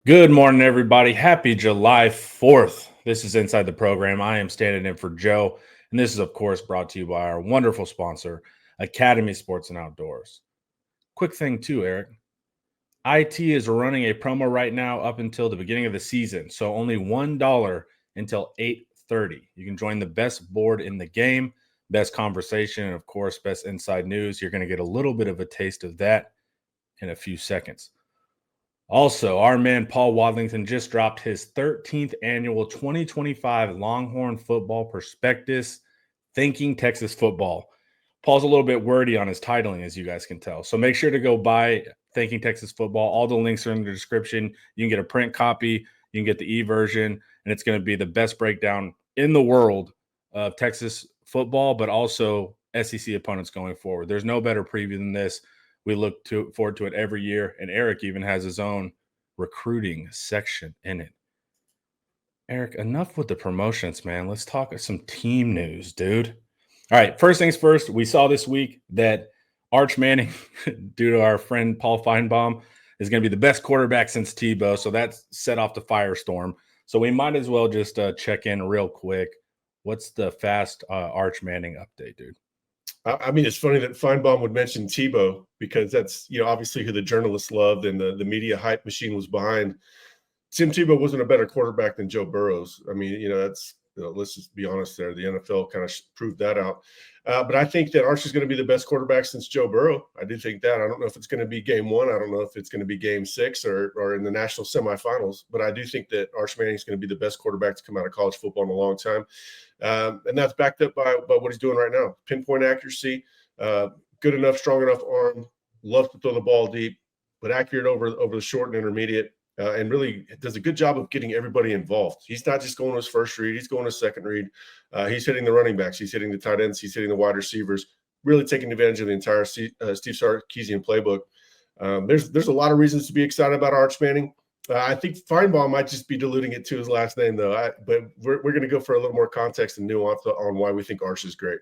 Good morning, everybody. Happy July 4th. This is Inside the Program. I am standing in for Joe, and this is, of course, brought to you by our wonderful sponsor, Academy Sports and Outdoors. Quick thing, too, Eric. IT is running a promo right now up until the beginning of the season, so only $1 until 8:30. You can join the best board in the game, best conversation, and, of course, best inside news. You're going to get a little bit of a taste of that in a few seconds. Also, our man Paul Wadlington just dropped his 13th annual 2025 Longhorn Football Prospectus, Thinking Texas Football. Paul's a little bit wordy on his titling, as you guys can tell. So make sure to go buy Thinking Texas Football. All the links are in the description. You can get a print copy, you can get the e-version, and it's going to be the best breakdown in the world of Texas football, but also SEC opponents going forward. There's no better preview than this. We look forward to it every year, and Eric even has his own recruiting section in it. Eric, enough with the promotions, man. Let's talk some team news, dude. All right, first things first, we saw this week that Arch Manning, due to our friend Paul Feinbaum, is going to be the best quarterback since Tebow, so that's set off the firestorm. So we might as well just check in real quick. What's the fast Arch Manning update, dude? I mean, it's funny that Feinbaum would mention Tebow because that's, obviously who the journalists loved and the media hype machine was behind. Tim Tebow wasn't a better quarterback than Joe Burrows. I mean, that's, let's just be honest there. The NFL kind of proved that out. But I think that Arch is going to be the best quarterback since Joe Burrow. I do think that. I don't know if it's going to be game one. I don't know if it's going to be game six or in the national semifinals. But I do think that Arch Manning is going to be the best quarterback to come out of college football in a long time. And that's backed up by what he's doing right now. Pinpoint accuracy, good enough, strong enough arm, loves to throw the ball deep, but accurate over the short and intermediate. And really does a good job of getting everybody involved. He's not just going to his first read. He's going to second read. He's hitting the running backs. He's hitting the tight ends. He's hitting the wide receivers, really taking advantage of the entire Steve Sarkisian playbook. There's a lot of reasons to be excited about Arch Manning. I think Feinbaum might just be diluting it to his last name, though. But we're going to go for a little more context and nuance on why we think Arch is great.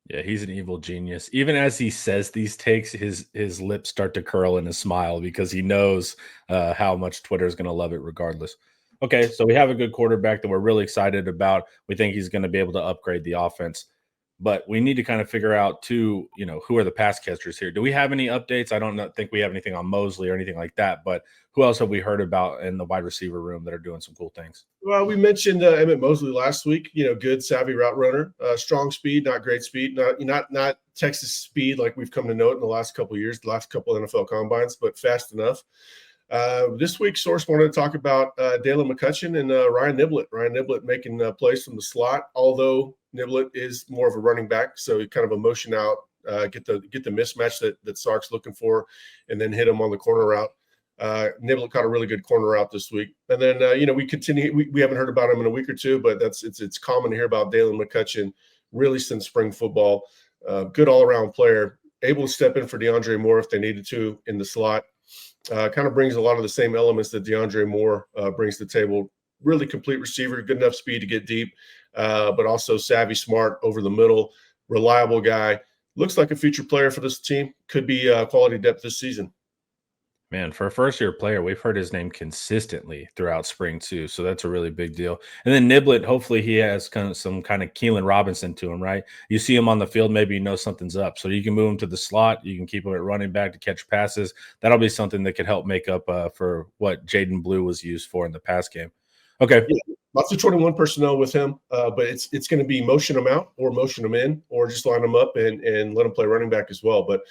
Yeah, he's an evil genius. Even as he says these takes, his lips start to curl in a smile because he knows how much Twitter is going to love it regardless. Okay, so we have a good quarterback that we're really excited about. We think he's going to be able to upgrade the offense. But we need to kind of figure out, too, who are the pass catchers here. Do we have any updates? I don't think we have anything on Mosley or anything like that. But who else have we heard about in the wide receiver room that are doing some cool things? Well, we mentioned Emmett Mosley last week. Good, savvy route runner, strong speed, not great speed, not Texas speed like we've come to know it in the last couple of years, the last couple of NFL combines, but fast enough. This week, Source wanted to talk about Dalen McCutcheon and Ryan Niblett. Ryan Niblett making plays from the slot, although Niblett is more of a running back, so he kind of a motion out, get the mismatch that Sark's looking for, and then hit him on the corner route. Niblett caught a really good corner route this week, and then we continue. We haven't heard about him in a week or two, but it's common to hear about Dalen McCutcheon really since spring football. Good all around player, able to step in for DeAndre Moore if they needed to in the slot. Kind of brings a lot of the same elements that DeAndre Moore brings to the table. Really complete receiver, good enough speed to get deep, but also savvy, smart over the middle, reliable guy. Looks like a future player for this team. Could be quality depth this season. Man, for a first-year player, we've heard his name consistently throughout spring too, so that's a really big deal. And then Niblett, hopefully he has some kind of Keelan Robinson to him, right? You see him on the field, maybe you know something's up. So you can move him to the slot, you can keep him at running back to catch passes. That'll be something that could help make up for what Jaden Blue was used for in the pass game. Okay. Yeah, lots of 21 personnel with him, but it's going to be motion them out or motion them in or just line them up and let them play running back as well. But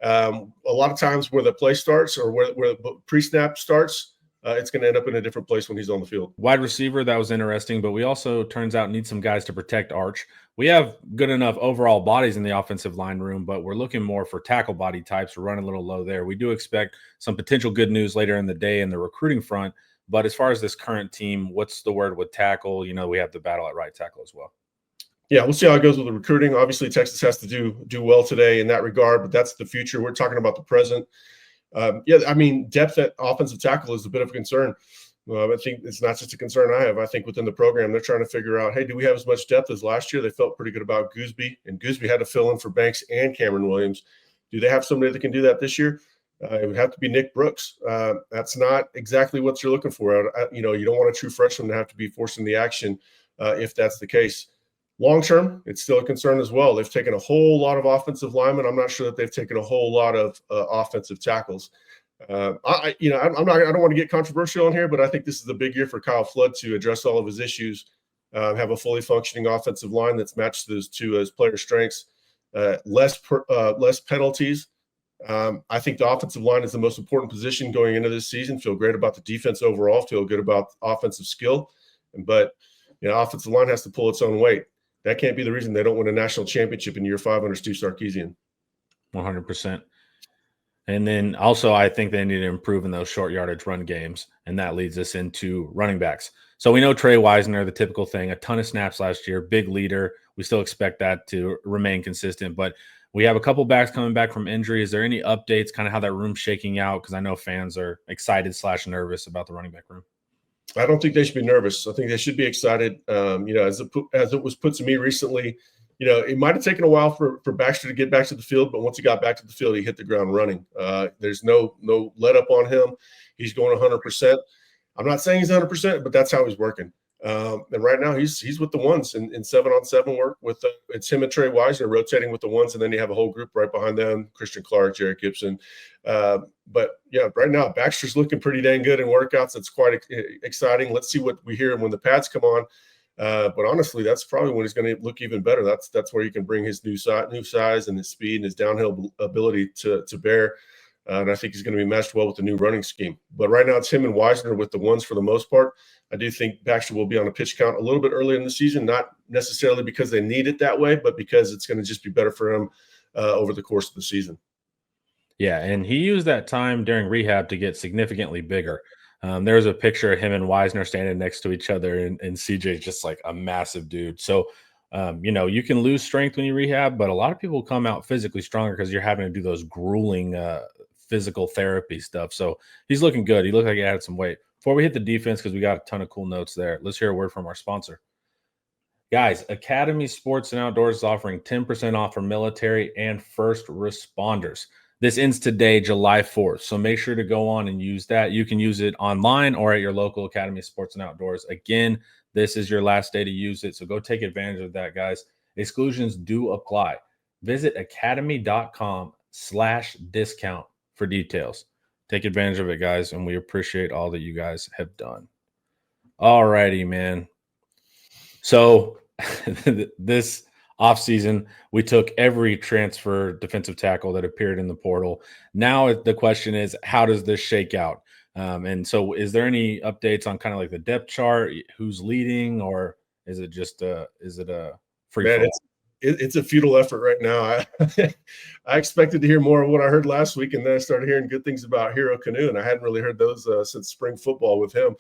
a lot of times where the play starts or where the pre-snap starts, it's going to end up in a different place when he's on the field. Wide receiver, that was interesting, but we also, turns out, need some guys to protect Arch. We have good enough overall bodies in the offensive line room, but we're looking more for tackle body types. We're running a little low there. We do expect some potential good news later in the day in the recruiting front, but as far as this current team, what's the word with tackle? We have the battle at right tackle as well. Yeah, we'll see how it goes with the recruiting. Obviously, Texas has to do well today in that regard, but that's the future. We're talking about the present. Depth at offensive tackle is a bit of a concern. I think it's not just a concern I have. I think within the program, they're trying to figure out, hey, do we have as much depth as last year? They felt pretty good about Gooseby, and Gooseby had to fill in for Banks and Cameron Williams. Do they have somebody that can do that this year? It would have to be Nick Brooks. That's not exactly what you're looking for. You don't want a true freshman to have to be forcing the action if that's the case. Long term, it's still a concern as well. They've taken a whole lot of offensive linemen. I'm not sure that they've taken a whole lot of offensive tackles. I don't want to get controversial on here, but I think this is a big year for Kyle Flood to address all of his issues, have a fully functioning offensive line that's matched those to his player strengths, less penalties. I think the offensive line is the most important position going into this season. Feel great about the defense overall. Feel good about offensive skill, but offensive line has to pull its own weight. That can't be the reason they don't win a national championship in year 5 under Steve Sarkisian. 100%. And then also, I think they need to improve in those short yardage run games, and that leads us into running backs. So we know Trey Wisner, the typical thing, a ton of snaps last year, big leader. We still expect that to remain consistent, but we have a couple backs coming back from injury. Is there any updates, kind of how that room's shaking out? Because I know fans are excited / nervous about the running back room. I don't think they should be nervous. I think they should be excited. As it was put to me recently, it might have taken a while for Baxter to get back to the field, but once he got back to the field, he hit the ground running. There's no let up on him. He's going 100%. I'm not saying he's 100%, but that's how he's working. And right now he's with the ones in 7-on-7 work with it's him and Trey Wisner rotating with the ones, and then you have a whole group right behind them: Christian Clark, Jared Gibson. But yeah, right now Baxter's looking pretty dang good in workouts. It's quite exciting. Let's see what we hear when the pads come on. But honestly, that's probably when he's going to look even better. That's where he can bring his new size and his speed and his downhill ability to bear. And I think he's going to be matched well with the new running scheme. But right now it's him and Wisner with the ones for the most part. I do think Baxter will be on a pitch count a little bit earlier in the season, not necessarily because they need it that way, but because it's going to just be better for him over the course of the season. Yeah, and he used that time during rehab to get significantly bigger. There's a picture of him and Wisner standing next to each other, and CJ's just like a massive dude. So, you can lose strength when you rehab, but a lot of people come out physically stronger because you're having to do those grueling physical therapy stuff. So he's looking good. He looked like he added some weight. Before we hit the defense, because we got a ton of cool notes there, let's hear a word from our sponsor. Guys, Academy Sports and Outdoors is offering 10% off for military and first responders. This ends today, July 4th. So make sure to go on and use that. You can use it online or at your local Academy Sports and Outdoors. Again, this is your last day to use it. So go take advantage of that, guys. Exclusions do apply. Visit academy.com/discount for details. Take advantage of it, guys. And we appreciate all that you guys have done. All righty, man. So this offseason, we took every transfer defensive tackle that appeared in the portal. Now the question is, how does this shake out? And so is there any updates on kind of like the depth chart, who's leading, or is it just a free fall? It's a futile effort right now. I expected to hear more of what I heard last week, and then I started hearing good things about Hero Canoe, and I hadn't really heard those since spring football with him.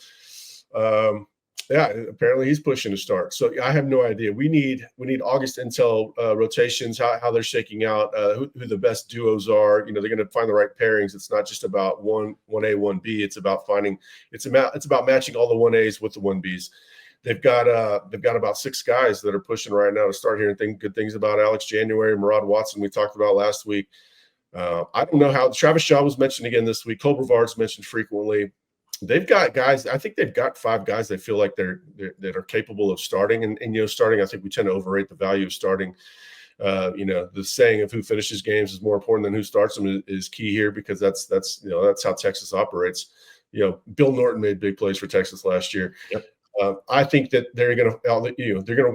Yeah, apparently he's pushing to start. So I have no idea. We need August intel rotations, how they're shaking out, who the best duos are. They're going to find the right pairings. It's not just about 1A, 1B. It's about matching all the 1As with the 1Bs. They've got about 6 guys that are pushing right now to start hearing good things about Alex January, Murad Watson we talked about last week. I don't know how Travis Shaw was mentioned again this week. Cole Brevard's mentioned frequently. They've got guys. I think they've got 5 guys they feel like that are capable of starting. And starting, I think we tend to overrate the value of starting. The saying of who finishes games is more important than who starts them is key here, because that's how Texas operates. Bill Norton made big plays for Texas last year. Yep. I think that they're going to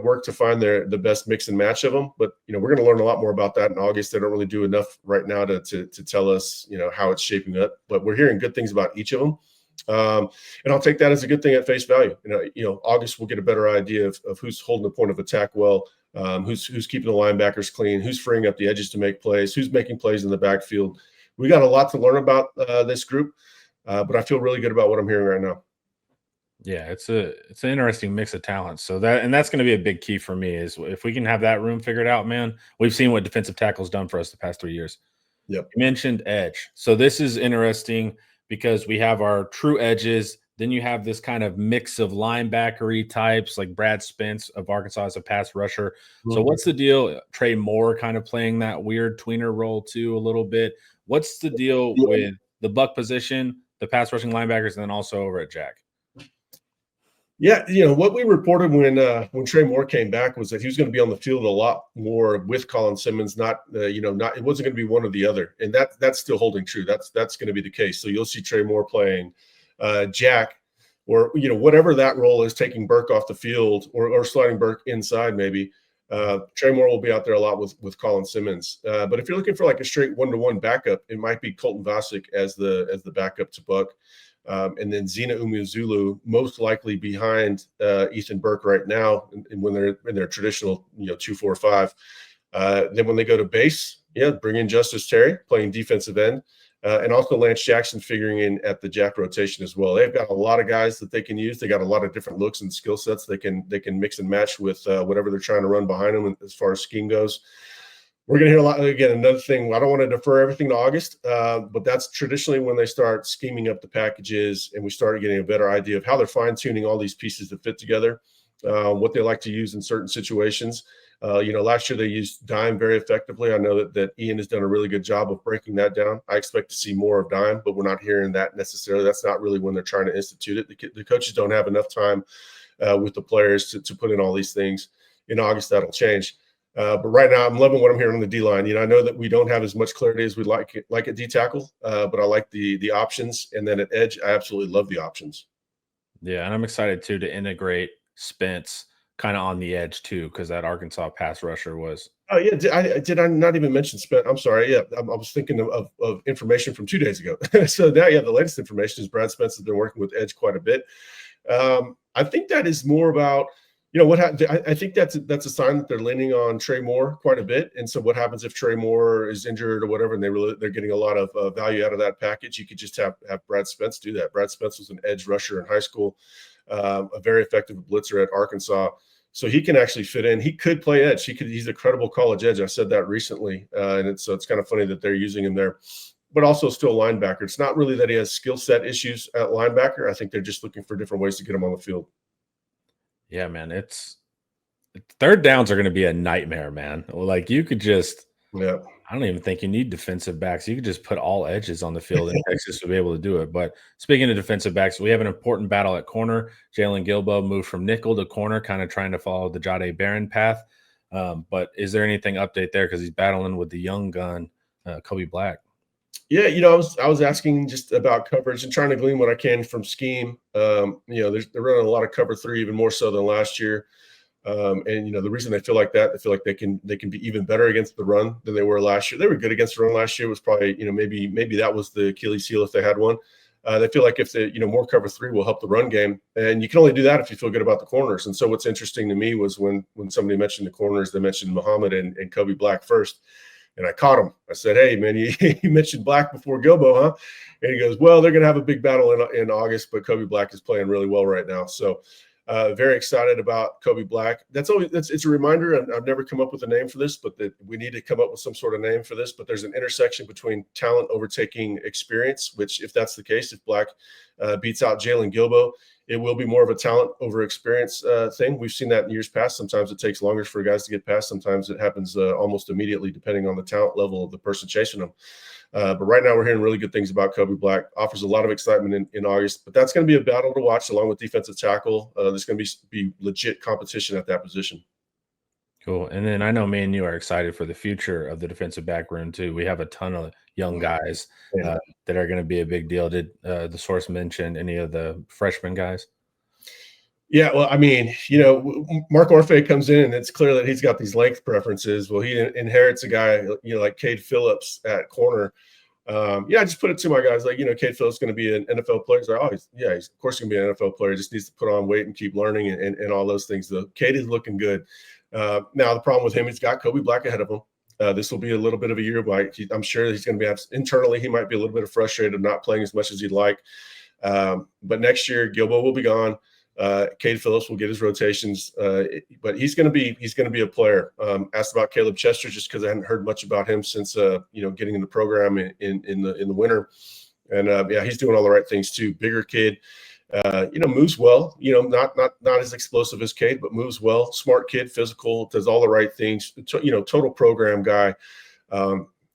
work to find the best mix and match of them. But we're going to learn a lot more about that in August. They don't really do enough right now to tell us how it's shaping up. But we're hearing good things about each of them. And I'll take that as a good thing at face value. August we'll get a better idea of who's holding the point of attack well, who's keeping the linebackers clean, who's freeing up the edges to make plays, who's making plays in the backfield. We got a lot to learn about this group, but I feel really good about what I'm hearing right now. Yeah, it's an interesting mix of talents. So that's going to be a big key for me, is if we can have that room figured out, man. We've seen what defensive tackle's done for us the past 3 years. Yep. You mentioned edge. So this is interesting because we have our true edges. Then you have this kind of mix of linebackery types, like Brad Spence of Arkansas as a pass rusher. Mm-hmm. So what's the deal? Trey Moore kind of playing that weird tweener role too a little bit. What's the deal with the buck position, the pass rushing linebackers, and then also over at Jack? Yeah, what we reported when Trey Moore came back was that he was going to be on the field a lot more with Colin Simmons. Not it wasn't going to be one or the other, and that's still holding true. That's going to be the case. So you'll see Trey Moore playing Jack, or whatever that role is, taking Burke off the field or sliding Burke inside maybe. Trey Moore will be out there a lot with Colin Simmons. But if you're looking for like a straight 1-to-1 backup, it might be Colton Vasek as the backup to Buck. And then Zena Umeozulu most likely behind Ethan Burke right now, and when they're in their traditional 2-4-5. Then when they go to base, bring in Justice Terry playing defensive end, and also Lance Jackson figuring in at the Jack rotation as well. They've got a lot of guys that they can use. They got a lot of different looks and skill sets they can mix and match with whatever they're trying to run behind them as far as scheme goes. We're going to hear a lot. Again, another thing, I don't want to defer everything to August, but that's traditionally when they start scheming up the packages and we start getting a better idea of how they're fine-tuning all these pieces that fit together, what they like to use in certain situations. Last year they used dime very effectively. I know that Ian has done a really good job of breaking that down. I expect to see more of dime, but we're not hearing that necessarily. That's not really when they're trying to institute it. The coaches don't have enough time with the players to put in all these things. In August, that'll change. But right now, I'm loving what I'm hearing on the D-line. I know that we don't have as much clarity as we'd like at D-tackle, but I like the options. And then at edge, I absolutely love the options. Yeah, and I'm excited, too, to integrate Spence kind of on the edge, too, because that Arkansas pass rusher was – Oh, yeah. Did I not even mention Spence? I'm sorry. Yeah, I was thinking of information from 2 days ago. So now, the latest information is Brad Spence has been working with edge quite a bit. I think that is more about – what I think that's a sign that they're leaning on Trey Moore quite a bit. And so what happens if Trey Moore is injured or whatever, and they're getting a lot of value out of that package? You could just have Brad Spence do that. Brad Spence was an edge rusher in high school, a very effective blitzer at Arkansas. So he can actually fit in. He could play edge. He's a credible college edge. I said that recently. And it's kind of funny that they're using him there, but also still linebacker. It's not really that he has skill set issues at linebacker. I think they're just looking for different ways to get him on the field. Yeah, man, it's third downs are going to be a nightmare, man. Like you could just, I don't even think you need defensive backs. You could just put all edges on the field in Texas to be able to do it. But speaking of defensive backs, we have an important battle at corner. Jalen Gilbo moved from nickel to corner, kind of trying to follow the Jahdae Barron path. But is there anything update there? Because he's battling with the young gun, Kobe Black. Yeah, I was asking just about coverage and trying to glean what I can from scheme. They're running a lot of cover 3, even more so than last year. And the reason they feel like that, they feel like they can be even better against the run than they were last year. They were good against the run last year. It was probably maybe that was the Achilles heel if they had one. They feel like if they more cover 3 will help the run game, and you can only do that if you feel good about the corners. And so what's interesting to me was when somebody mentioned the corners, they mentioned Muhammad and Kobe Black first. And I caught him. I said, "Hey, man, you mentioned Black before Gilbo, huh?" And he goes, "Well, they're going to have a big battle in August, but Kobe Black is playing really well right now." So very excited about Kobe Black. It's a reminder. I've never come up with a name for this, but that we need to come up with some sort of name for this. But there's an intersection between talent overtaking experience, which if that's the case, if Black beats out Jalen Gilbo, it will be more of a talent over experience thing. We've seen that in years past. Sometimes it takes longer for guys to get past. Sometimes it happens almost immediately, depending on the talent level of the person chasing them. But right now we're hearing really good things about Kobe Black. Offers a lot of excitement in August. But that's going to be a battle to watch along with defensive tackle. There's going to be legit competition at that position. Cool. And then I know me and you are excited for the future of the defensive back room too. We have a ton of young guys that are going to be a big deal. Did the source mention any of the freshman guys? Yeah, well, I mean, Mark Orfe comes in, and it's clear that he's got these length preferences. Well, he inherits a guy, like Cade Phillips at corner. I just put it to my guys, like, Cade Phillips is going to be an NFL player. He's like, he's of course going to be an NFL player. Just needs to put on weight and keep learning and all those things. The Cade is looking good. Now, the problem with him, he's got Kobe Black ahead of him. This will be a little bit of a year. I'm sure he's going to be internally. He might be a little bit frustrated of not playing as much as he'd like. But next year, Gilbo will be gone. Cade Phillips will get his rotations, but he's going to be a player. Asked about Caleb Chester just because I hadn't heard much about him since getting in the program in the winter, and he's doing all the right things too. Bigger kid, moves well. Not as explosive as Cade, but moves well. Smart kid, physical, does all the right things. Total program guy.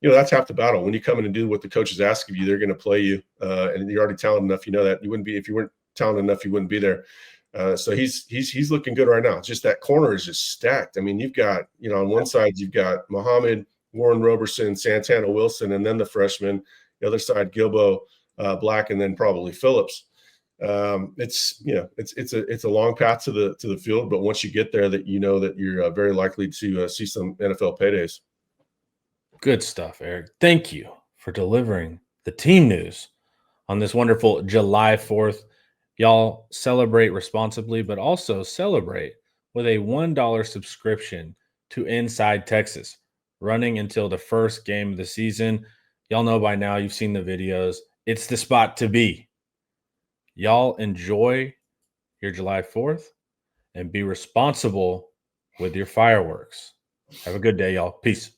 that's half the battle. When you come in and do what the coaches ask of you, they're going to play you, and you're already talented enough. You know that you wouldn't be if you weren't talented enough, you wouldn't be there. So he's looking good right now. Just that corner is just stacked. I mean, you've got on one side you've got Muhammad, Warren Roberson, Santana Wilson, and then the freshman. The other side, Gilbo, Black, and then probably Phillips. It's a long path to the field, but once you get there, that that you're very likely to see some NFL paydays. Good stuff, Eric. Thank you for delivering the team news on this wonderful July 4th. Y'all celebrate responsibly, but also celebrate with a $1 subscription to Inside Texas, running until the first game of the season. Y'all know by now, you've seen the videos. It's the spot to be. Y'all enjoy your July 4th and be responsible with your fireworks. Have a good day, y'all. Peace.